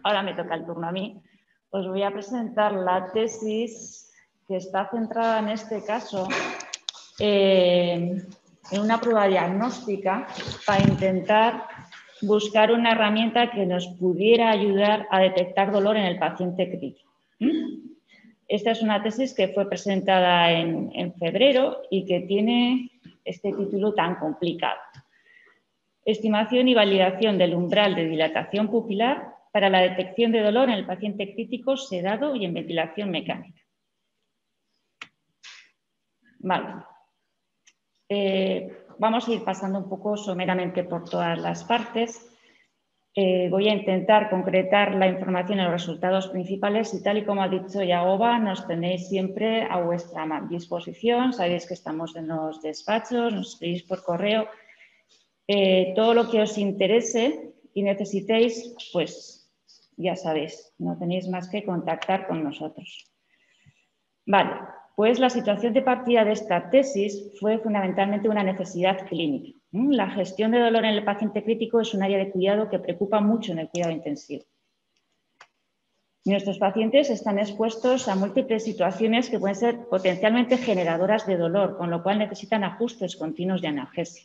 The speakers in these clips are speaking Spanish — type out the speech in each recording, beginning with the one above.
Ahora me toca el turno a mí. Os voy a presentar la tesis que está centrada en este caso en una prueba diagnóstica para intentar buscar una herramienta que nos pudiera ayudar a detectar dolor en el paciente crítico. Esta es una tesis que fue presentada en febrero y que tiene este título tan complicado. Estimación y validación del umbral de dilatación pupilar para la detección de dolor en el paciente crítico sedado y en ventilación mecánica. Vale. Vamos a ir pasando un poco someramente por todas las partes. Voy a intentar concretar la información en los resultados principales y tal y como ha dicho Yagoba, nos tenéis siempre a vuestra disposición. Sabéis que estamos en los despachos, nos escribís por correo. Todo lo que os interese y necesitéis, pues ya sabéis, no tenéis más que contactar con nosotros. Vale, pues la situación de partida de esta tesis fue fundamentalmente una necesidad clínica. La gestión de dolor en el paciente crítico es un área de cuidado que preocupa mucho en el cuidado intensivo. Nuestros pacientes están expuestos a múltiples situaciones que pueden ser potencialmente generadoras de dolor, con lo cual necesitan ajustes continuos de analgesia.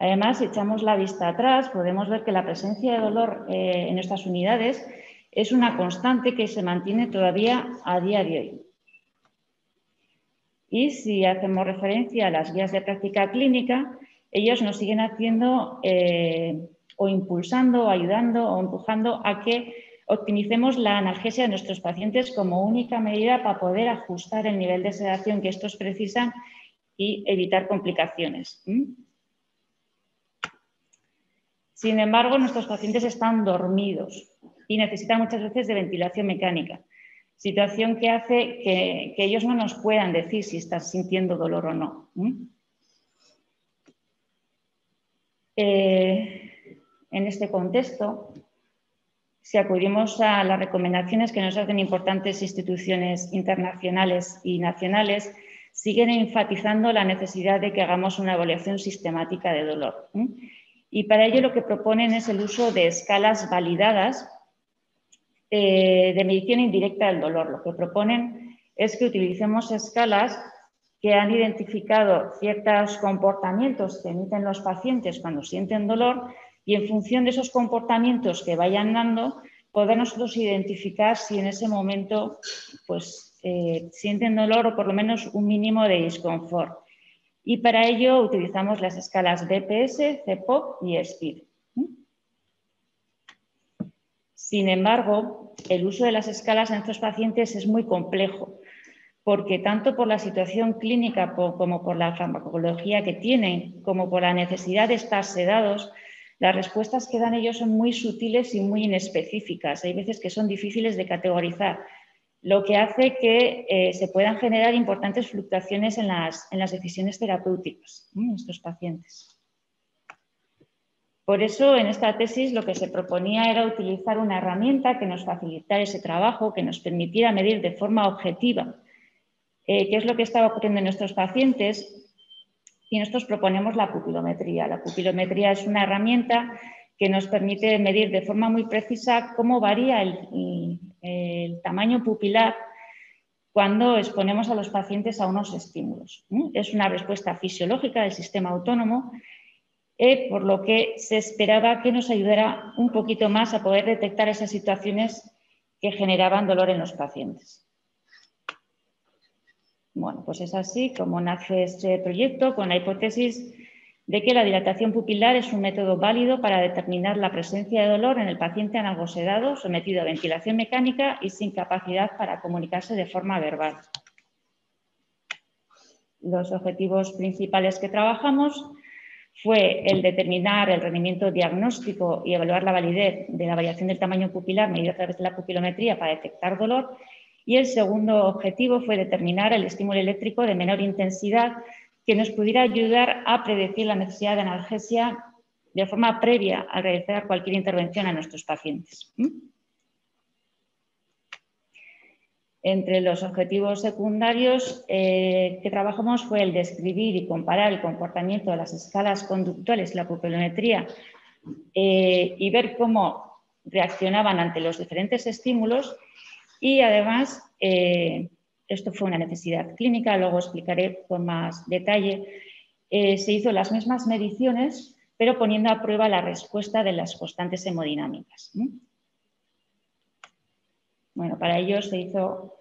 Además, si echamos la vista atrás, podemos ver que la presencia de dolor en nuestras unidades es una constante que se mantiene todavía a día de hoy. Y si hacemos referencia a las guías de práctica clínica, ellos nos siguen haciendo o impulsando, o ayudando o empujando a que optimicemos la analgesia de nuestros pacientes como única medida para poder ajustar el nivel de sedación que estos precisan y evitar complicaciones. Sin embargo, nuestros pacientes están dormidos y necesitan muchas veces de ventilación mecánica, situación que hace que ellos no nos puedan decir si están sintiendo dolor o no. En este contexto, si acudimos a las recomendaciones que nos hacen importantes instituciones internacionales y nacionales, siguen enfatizando la necesidad de que hagamos una evaluación sistemática de dolor. Y para ello lo que proponen es el uso de escalas validadas de medición indirecta del dolor. Lo que proponen es que utilicemos escalas que han identificado ciertos comportamientos que emiten los pacientes cuando sienten dolor y en función de esos comportamientos que vayan dando, poder nosotros identificar si en ese momento pues, sienten dolor o por lo menos un mínimo de disconfort. Y para ello utilizamos las escalas BPS, CPOC y SPID. Sin embargo, el uso de las escalas en estos pacientes es muy complejo, porque tanto por la situación clínica como por la farmacología que tienen, como por la necesidad de estar sedados, las respuestas que dan ellos son muy sutiles y muy inespecíficas. Hay veces que son difíciles de categorizar, lo que hace que se puedan generar importantes fluctuaciones en las decisiones terapéuticas en estos pacientes. Por eso, en esta tesis lo que se proponía era utilizar una herramienta que nos facilitara ese trabajo, que nos permitiera medir de forma objetiva qué es lo que estaba ocurriendo en nuestros pacientes, y nosotros proponemos la pupilometría. La pupilometría es una herramienta que nos permite medir de forma muy precisa cómo varía el tamaño pupilar cuando exponemos a los pacientes a unos estímulos. Es una respuesta fisiológica del sistema autónomo, por lo que se esperaba que nos ayudara un poquito más a poder detectar esas situaciones que generaban dolor en los pacientes. Bueno, pues es así como nace este proyecto, con la hipótesis de que la dilatación pupilar es un método válido para determinar la presencia de dolor en el paciente analgosedado sometido a ventilación mecánica y sin capacidad para comunicarse de forma verbal. Los objetivos principales que trabajamos fue el determinar el rendimiento diagnóstico y evaluar la validez de la variación del tamaño pupilar medida a través de la pupilometría para detectar dolor. Y el segundo objetivo fue determinar el estímulo eléctrico de menor intensidad que nos pudiera ayudar a predecir la necesidad de analgesia de forma previa al realizar cualquier intervención a nuestros pacientes. Entre los objetivos secundarios que trabajamos fue el describir y comparar el comportamiento de las escalas conductuales y la pupilometría y ver cómo reaccionaban ante los diferentes estímulos y además esto fue una necesidad clínica, luego explicaré con más detalle. Se hizo las mismas mediciones, pero poniendo a prueba la respuesta de las constantes hemodinámicas. Bueno, para ello se hizo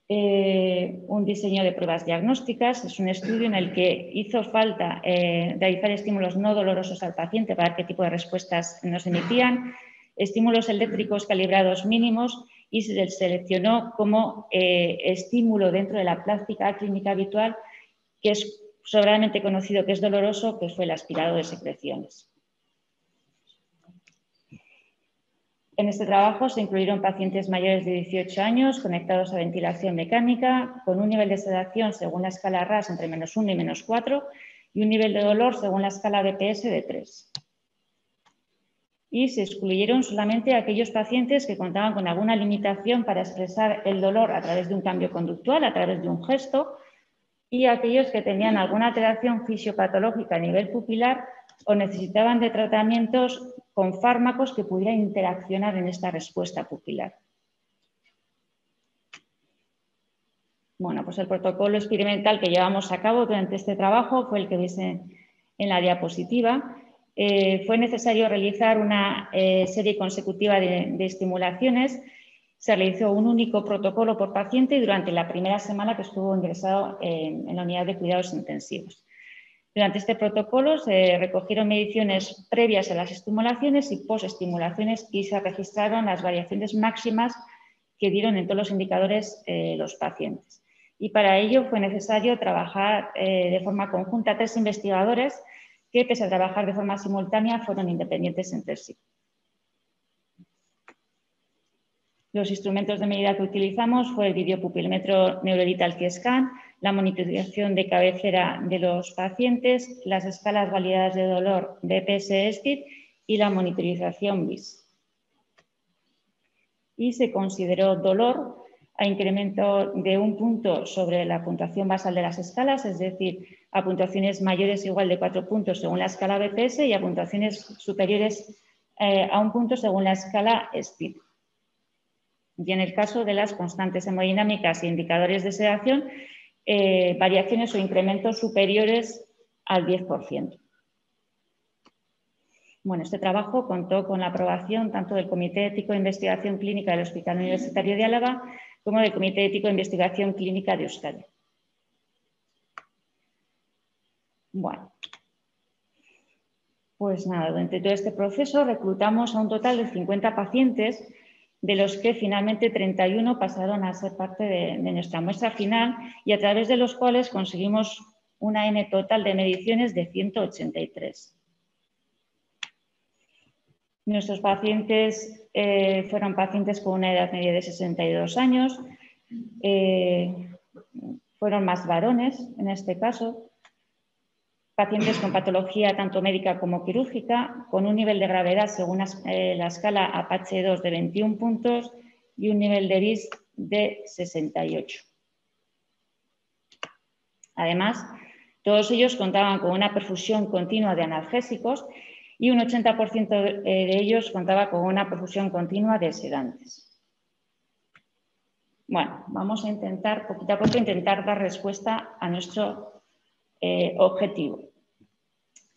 un diseño de pruebas diagnósticas. Es un estudio en el que hizo falta realizar estímulos no dolorosos al paciente para ver qué tipo de respuestas nos emitían, estímulos eléctricos calibrados mínimos y se seleccionó como estímulo dentro de la práctica clínica habitual, que es sobradamente conocido que es doloroso, que fue el aspirado de secreciones. En este trabajo se incluyeron pacientes mayores de 18 años conectados a ventilación mecánica, con un nivel de sedación según la escala RASS entre -1 y -4 y un nivel de dolor según la escala BPS de 3. Y se excluyeron solamente aquellos pacientes que contaban con alguna limitación para expresar el dolor a través de un cambio conductual, a través de un gesto, y aquellos que tenían alguna alteración fisiopatológica a nivel pupilar o necesitaban de tratamientos con fármacos que pudieran interaccionar en esta respuesta pupilar. Bueno, pues el protocolo experimental que llevamos a cabo durante este trabajo fue el que veis en la diapositiva. Fue necesario realizar una serie consecutiva de estimulaciones. Se realizó un único protocolo por paciente y durante la primera semana que estuvo ingresado en la unidad de cuidados intensivos. Durante este protocolo se recogieron mediciones previas a las estimulaciones y posestimulaciones y se registraron las variaciones máximas que dieron en todos los indicadores los pacientes. Y para ello fue necesario trabajar de forma conjunta 3 investigadores que, pese a trabajar de forma simultánea, fueron independientes entre sí. Los instrumentos de medida que utilizamos fue el videopupilómetro Neurolethal Scan, la monitorización de cabecera de los pacientes, las escalas validadas de dolor BPS-STID y la monitorización BIS. Y se consideró dolor a incremento de 1 punto sobre la puntuación basal de las escalas, es decir, a puntuaciones mayores o igual de 4 puntos según la escala BPS y a puntuaciones superiores a 1 punto según la escala STID. Y en el caso de las constantes hemodinámicas e indicadores de sedación, variaciones o incrementos superiores al 10%. Bueno, este trabajo contó con la aprobación tanto del Comité Ético de Investigación Clínica del Hospital Universitario de Álava como del Comité Ético de Investigación Clínica de Euskadi. Bueno, pues nada, durante todo este proceso reclutamos a un total de 50 pacientes, de los que finalmente 31 pasaron a ser parte de nuestra muestra final y a través de los cuales conseguimos una N total de mediciones de 183. Nuestros pacientes fueron pacientes con una edad media de 62 años, fueron más varones en este caso, pacientes con patología tanto médica como quirúrgica, con un nivel de gravedad según la escala Apache-2 de 21 puntos y un nivel de BIS de 68. Además, todos ellos contaban con una perfusión continua de analgésicos y un 80% de ellos contaba con una perfusión continua de sedantes. Bueno, vamos a intentar, poquito a poco, dar respuesta a nuestro objetivo.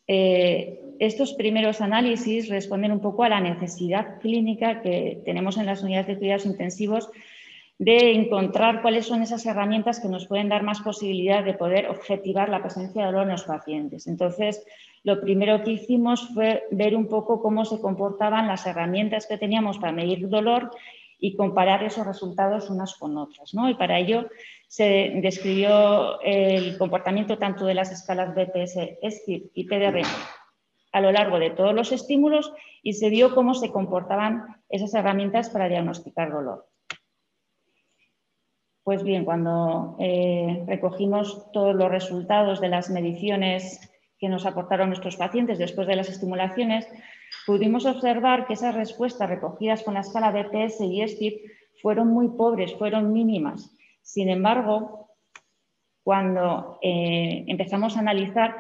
Estos primeros análisis responden un poco a la necesidad clínica que tenemos en las unidades de cuidados intensivos de encontrar cuáles son esas herramientas que nos pueden dar más posibilidad de poder objetivar la presencia de dolor en los pacientes. Entonces, lo primero que hicimos fue ver un poco cómo se comportaban las herramientas que teníamos para medir dolor y comparar esos resultados unas con otras, ¿no? Y para ello se describió el comportamiento tanto de las escalas BPS, STID y PDR a lo largo de todos los estímulos y se vio cómo se comportaban esas herramientas para diagnosticar dolor. Pues bien, cuando recogimos todos los resultados de las mediciones que nos aportaron nuestros pacientes después de las estimulaciones, pudimos observar que esas respuestas recogidas con la escala BPS y STIP fueron muy pobres, fueron mínimas. Sin embargo, cuando empezamos a analizar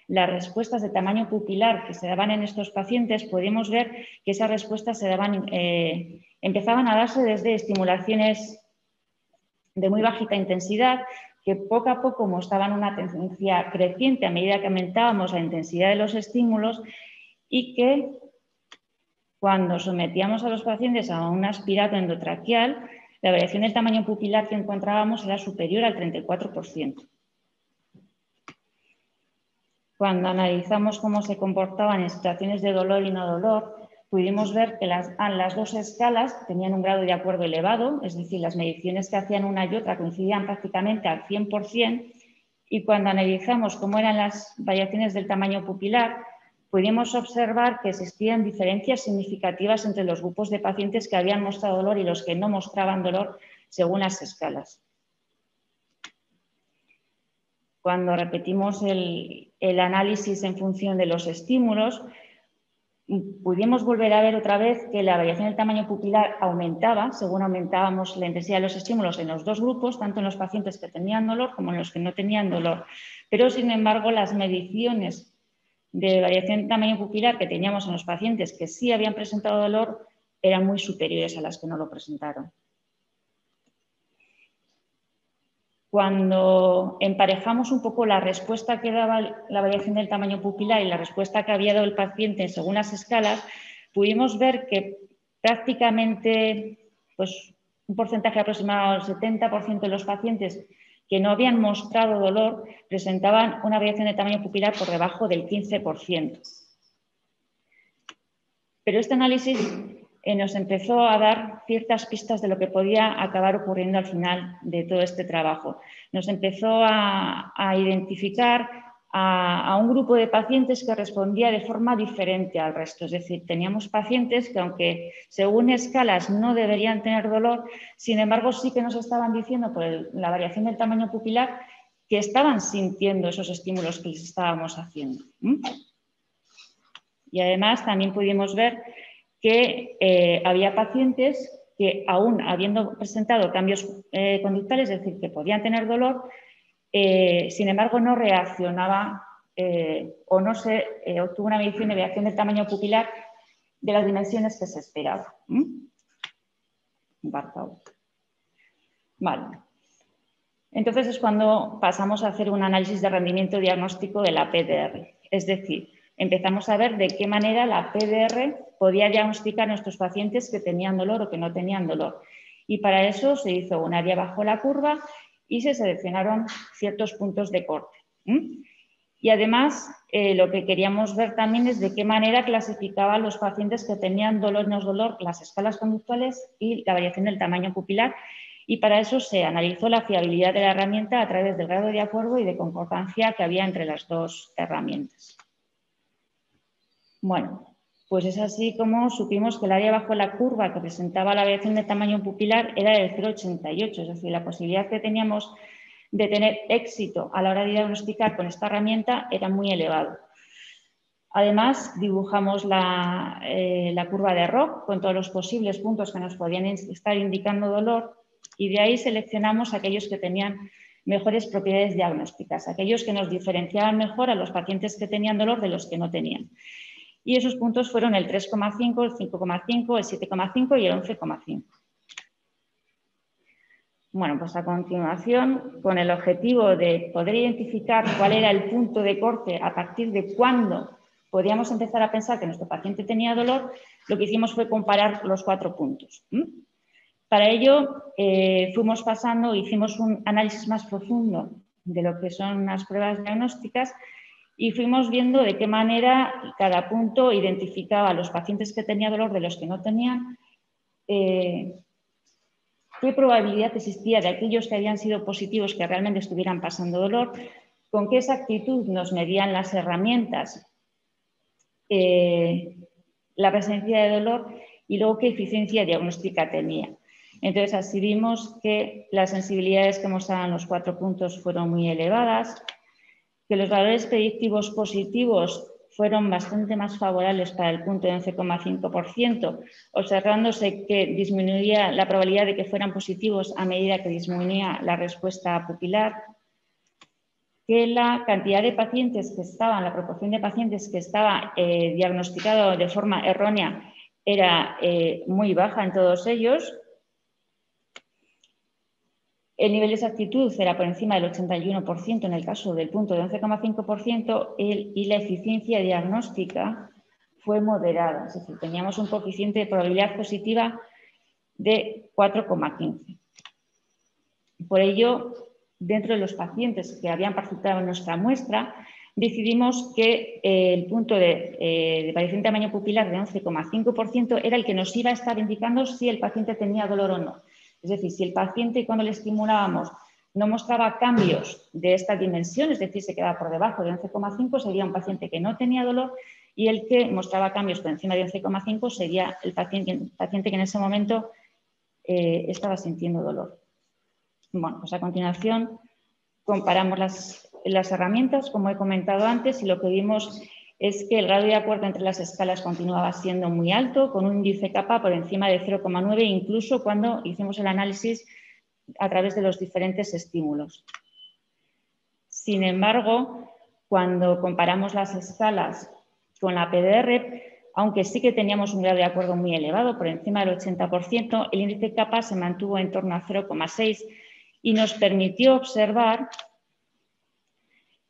las respuestas de tamaño pupilar que se daban en estos pacientes, pudimos ver que esas respuestas se daban, empezaban a darse desde estimulaciones de muy bajita intensidad, que poco a poco mostraban una tendencia creciente a medida que aumentábamos la intensidad de los estímulos y que cuando sometíamos a los pacientes a un aspirato endotraqueal, la variación del tamaño pupilar que encontrábamos era superior al 34%. Cuando analizamos cómo se comportaban en situaciones de dolor y no dolor, pudimos ver que las dos escalas tenían un grado de acuerdo elevado, es decir, las mediciones que hacían una y otra coincidían prácticamente al 100%, y cuando analizamos cómo eran las variaciones del tamaño pupilar, pudimos observar que existían diferencias significativas entre los grupos de pacientes que habían mostrado dolor y los que no mostraban dolor según las escalas. Cuando repetimos el análisis en función de los estímulos, pudimos volver a ver otra vez que la variación del tamaño pupilar aumentaba según aumentábamos la intensidad de los estímulos en los dos grupos, tanto en los pacientes que tenían dolor como en los que no tenían dolor. Pero, sin embargo, las mediciones de variación de tamaño pupilar que teníamos en los pacientes que sí habían presentado dolor eran muy superiores a las que no lo presentaron. Cuando emparejamos un poco la respuesta que daba la variación del tamaño pupilar y la respuesta que había dado el paciente según las escalas, pudimos ver que prácticamente pues, un porcentaje aproximado del 70% de los pacientes que no habían mostrado dolor presentaban una variación de tamaño pupilar por debajo del 15%. Pero este análisis nos empezó a dar ciertas pistas de lo que podía acabar ocurriendo al final de todo este trabajo. Nos empezó a identificar a un grupo de pacientes que respondía de forma diferente al resto. Es decir, teníamos pacientes que, aunque según escalas no deberían tener dolor, sin embargo sí que nos estaban diciendo por la variación del tamaño pupilar que estaban sintiendo esos estímulos que les estábamos haciendo. Y además también pudimos ver que había pacientes que, aún habiendo presentado cambios conductuales, es decir, que podían tener dolor, sin embargo no reaccionaba o no se obtuvo una medición de variación del tamaño pupilar de las dimensiones que se esperaba. Vale. Entonces es cuando pasamos a hacer un análisis de rendimiento diagnóstico de la PDR, es decir, empezamos a ver de qué manera la PDR podía diagnosticar a nuestros pacientes que tenían dolor o que no tenían dolor. Y para eso se hizo un área bajo la curva y se seleccionaron ciertos puntos de corte. Y además, lo que queríamos ver también es de qué manera clasificaba a los pacientes que tenían dolor y no dolor, las escalas conductuales y la variación del tamaño pupilar. Y para eso se analizó la fiabilidad de la herramienta a través del grado de acuerdo y de concordancia que había entre las dos herramientas. Bueno, pues es así como supimos que el área bajo la curva que presentaba la variación de tamaño pupilar era del 0,88, es decir, la posibilidad que teníamos de tener éxito a la hora de diagnosticar con esta herramienta era muy elevado. Además, dibujamos la curva de ROC con todos los posibles puntos que nos podían estar indicando dolor y de ahí seleccionamos aquellos que tenían mejores propiedades diagnósticas, aquellos que nos diferenciaban mejor a los pacientes que tenían dolor de los que no tenían. Y esos puntos fueron el 3,5, el 5,5, el 7,5 y el 11,5. Bueno, pues a continuación, con el objetivo de poder identificar cuál era el punto de corte a partir de cuándo podíamos empezar a pensar que nuestro paciente tenía dolor, lo que hicimos fue comparar los 4 puntos. Para ello, fuimos pasando, hicimos un análisis más profundo de lo que son las pruebas diagnósticas y fuimos viendo de qué manera cada punto identificaba a los pacientes que tenían dolor de los que no tenían, qué probabilidad existía de aquellos que habían sido positivos que realmente estuvieran pasando dolor, con qué exactitud nos medían las herramientas la presencia de dolor y luego qué eficiencia diagnóstica tenía. Entonces, así vimos que las sensibilidades que mostraban los 4 puntos fueron muy elevadas, que los valores predictivos positivos fueron bastante más favorables para el punto de 11,5%, observándose que disminuía la probabilidad de que fueran positivos a medida que disminuía la respuesta pupilar, que la cantidad de pacientes que estaban, la proporción de pacientes que estaba diagnosticado de forma errónea era muy baja en todos ellos. El nivel de exactitud era por encima del 81% en el caso del punto de 11,5% y la eficiencia diagnóstica fue moderada, es decir, teníamos un coeficiente de probabilidad positiva de 4,15. Por ello, dentro de los pacientes que habían participado en nuestra muestra, decidimos que el punto de variación de tamaño pupilar de 11,5% era el que nos iba a estar indicando si el paciente tenía dolor o no. Es decir, si el paciente cuando le estimulábamos no mostraba cambios de esta dimensión, es decir, se quedaba por debajo de 11,5, sería un paciente que no tenía dolor, y el que mostraba cambios por encima de 11,5 sería el paciente que en ese momento estaba sintiendo dolor. Bueno, pues a continuación comparamos las herramientas, como he comentado antes, y lo que vimos es que el grado de acuerdo entre las escalas continuaba siendo muy alto, con un índice kappa por encima de 0,9, incluso cuando hicimos el análisis a través de los diferentes estímulos. Sin embargo, cuando comparamos las escalas con la PDR, aunque sí que teníamos un grado de acuerdo muy elevado, por encima del 80%, el índice kappa se mantuvo en torno a 0,6 y nos permitió observar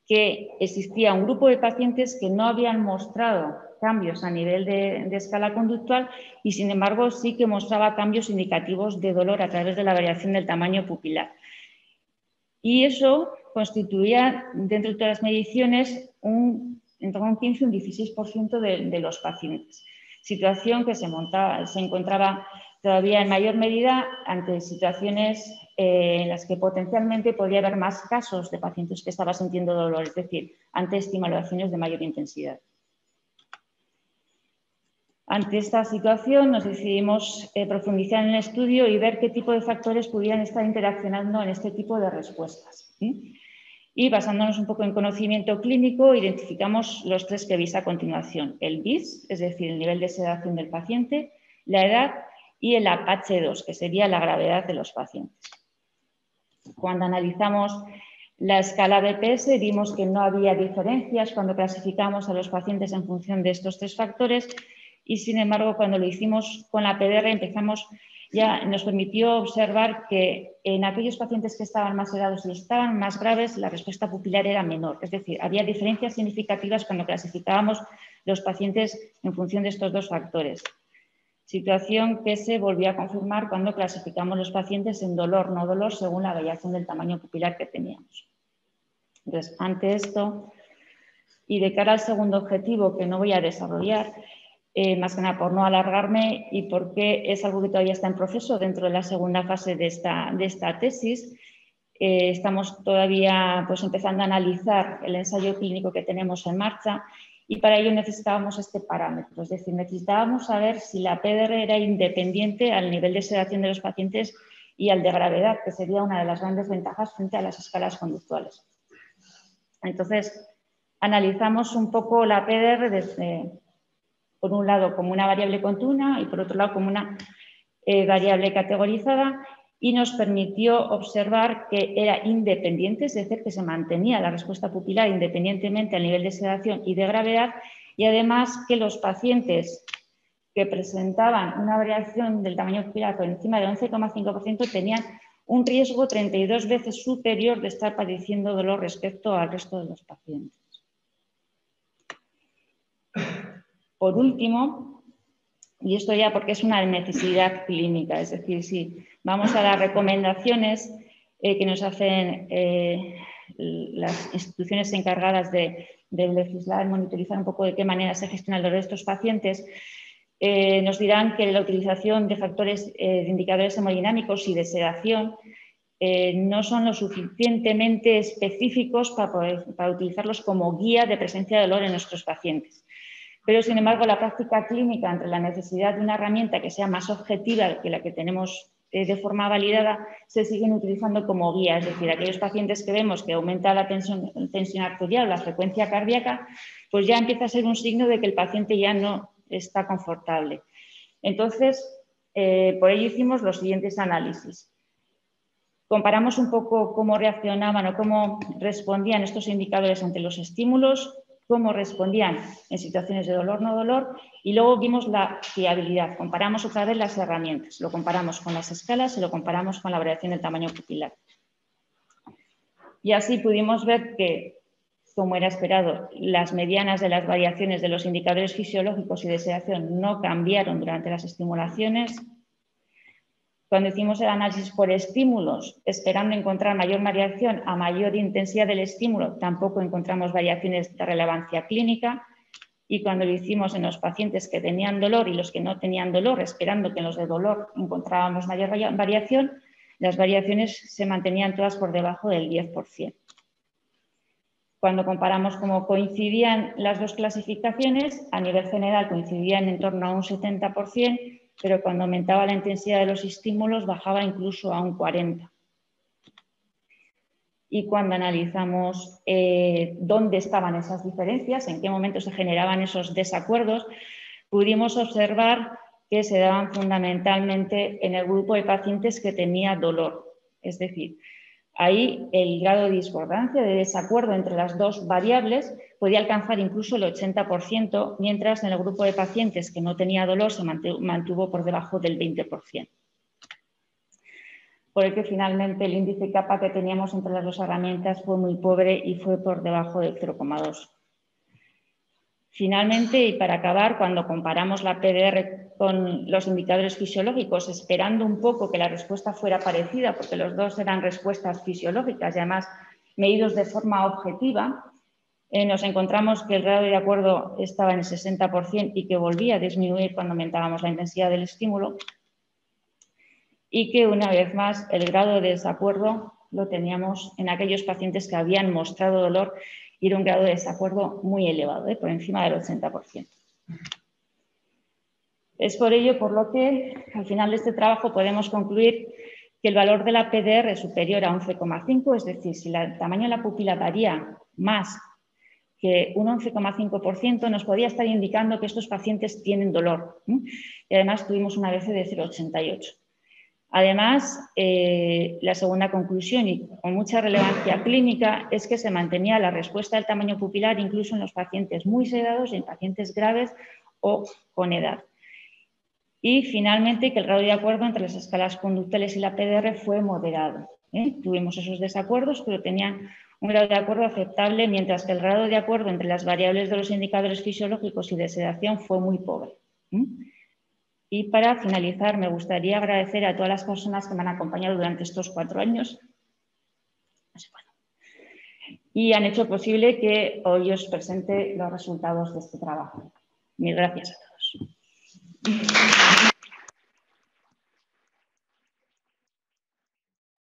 que existía un grupo de pacientes que no habían mostrado cambios a nivel de escala conductual y, sin embargo, sí que mostraba cambios indicativos de dolor a través de la variación del tamaño pupilar. Y eso constituía, dentro de todas las mediciones, en torno a un 15 o un 16% de los pacientes. Situación que se encontraba todavía en mayor medida ante situaciones en las que potencialmente podría haber más casos de pacientes que estaban sintiendo dolor, es decir, ante estimulaciones de mayor intensidad. Ante esta situación nos decidimos profundizar en el estudio y ver qué tipo de factores pudieran estar interaccionando en este tipo de respuestas. Y basándonos un poco en conocimiento clínico, identificamos los tres que veis a continuación. El BIS, es decir, el nivel de sedación del paciente, la edad y el APACHE2, que sería la gravedad de los pacientes. Cuando analizamos la escala BPS, vimos que no había diferencias cuando clasificamos a los pacientes en función de estos tres factores y, sin embargo, cuando lo hicimos con la PDR, nos permitió observar que en aquellos pacientes que estaban más sedados y estaban más graves, la respuesta pupilar era menor. Es decir, había diferencias significativas cuando clasificábamos los pacientes en función de estos dos factores. Situación que se volvió a confirmar cuando clasificamos los pacientes en dolor, no dolor, según la variación del tamaño pupilar que teníamos. Entonces, ante esto, y de cara al segundo objetivo, que no voy a desarrollar, más que nada por no alargarme y porque es algo que todavía está en proceso dentro de la segunda fase de esta tesis, estamos todavía empezando a analizar el ensayo clínico que tenemos en marcha. Y para ello necesitábamos este parámetro, es decir, necesitábamos saber si la PDR era independiente al nivel de sedación de los pacientes y al de gravedad, que sería una de las grandes ventajas frente a las escalas conductuales. Entonces, analizamos un poco la PDR por un lado como una variable continua y por otro lado como una variable categorizada, y nos permitió observar que era independiente, es decir, que se mantenía la respuesta pupilar independientemente al nivel de sedación y de gravedad, y además que los pacientes que presentaban una variación del tamaño pupilar por encima del 11,5% tenían un riesgo 32 veces superior de estar padeciendo dolor respecto al resto de los pacientes. Por último, y esto ya porque es una necesidad clínica, es decir, si vamos a las recomendaciones que nos hacen las instituciones encargadas de legislar, monitorizar un poco de qué manera se gestiona el dolor de estos pacientes, nos dirán que la utilización de factores de indicadores hemodinámicos y de sedación no son lo suficientemente específicos para utilizarlos como guía de presencia de dolor en nuestros pacientes. Pero, sin embargo, la práctica clínica, entre la necesidad de una herramienta que sea más objetiva que la que tenemos de forma validada se siguen utilizando como guía, es decir, aquellos pacientes que vemos que aumenta la tensión arterial o la frecuencia cardíaca, pues ya empieza a ser un signo de que el paciente ya no está confortable. Entonces, por ello hicimos los siguientes análisis. Comparamos un poco cómo reaccionaban o cómo respondían estos indicadores ante los estímulos, cómo respondían en situaciones de dolor, no dolor, y luego vimos la fiabilidad. Comparamos otra vez las herramientas, lo comparamos con las escalas y lo comparamos con la variación del tamaño pupilar. Y así pudimos ver que, como era esperado, las medianas de las variaciones de los indicadores fisiológicos y de sedación no cambiaron durante las estimulaciones. Cuando hicimos el análisis por estímulos, esperando encontrar mayor variación a mayor intensidad del estímulo, tampoco encontramos variaciones de relevancia clínica. Y cuando lo hicimos en los pacientes que tenían dolor y los que no tenían dolor, esperando que en los de dolor encontrábamos mayor variación, las variaciones se mantenían todas por debajo del 10%. Cuando comparamos cómo coincidían las dos clasificaciones, a nivel general coincidían en torno a un 70%, pero cuando aumentaba la intensidad de los estímulos bajaba incluso a un 40%. Y cuando analizamos dónde estaban esas diferencias, en qué momento se generaban esos desacuerdos, pudimos observar que se daban fundamentalmente en el grupo de pacientes que tenía dolor. Es decir, ahí el grado de discordancia, de desacuerdo entre las dos variables podía alcanzar incluso el 80%, mientras en el grupo de pacientes que no tenía dolor se mantuvo por debajo del 20%. Por el que finalmente el índice kappa que teníamos entre las dos herramientas fue muy pobre y fue por debajo del 0,2. Finalmente, y para acabar, cuando comparamos la PDR con los indicadores fisiológicos, esperando un poco que la respuesta fuera parecida, porque los dos eran respuestas fisiológicas y además medidos de forma objetiva, nos encontramos que el grado de acuerdo estaba en el 60% y que volvía a disminuir cuando aumentábamos la intensidad del estímulo, y que una vez más el grado de desacuerdo lo teníamos en aquellos pacientes que habían mostrado dolor y era un grado de desacuerdo muy elevado, por encima del 80%. Es por ello por lo que al final de este trabajo podemos concluir que el valor de la PDR es superior a 11,5, es decir, si el tamaño de la pupila varía más que un 11,5%, nos podría estar indicando que estos pacientes tienen dolor. Y además tuvimos una BC de 0,88. Además, la segunda conclusión, y con mucha relevancia clínica, es que se mantenía la respuesta del tamaño pupilar incluso en los pacientes muy sedados y en pacientes graves o con edad. Y finalmente, que el grado de acuerdo entre las escalas conductuales y la PDR fue moderado. Tuvimos esos desacuerdos, pero tenían un grado de acuerdo aceptable, mientras que el grado de acuerdo entre las variables de los indicadores fisiológicos y de sedación fue muy pobre. Y para finalizar, me gustaría agradecer a todas las personas que me han acompañado durante estos 4 años y han hecho posible que hoy os presente los resultados de este trabajo. Mil gracias a todos.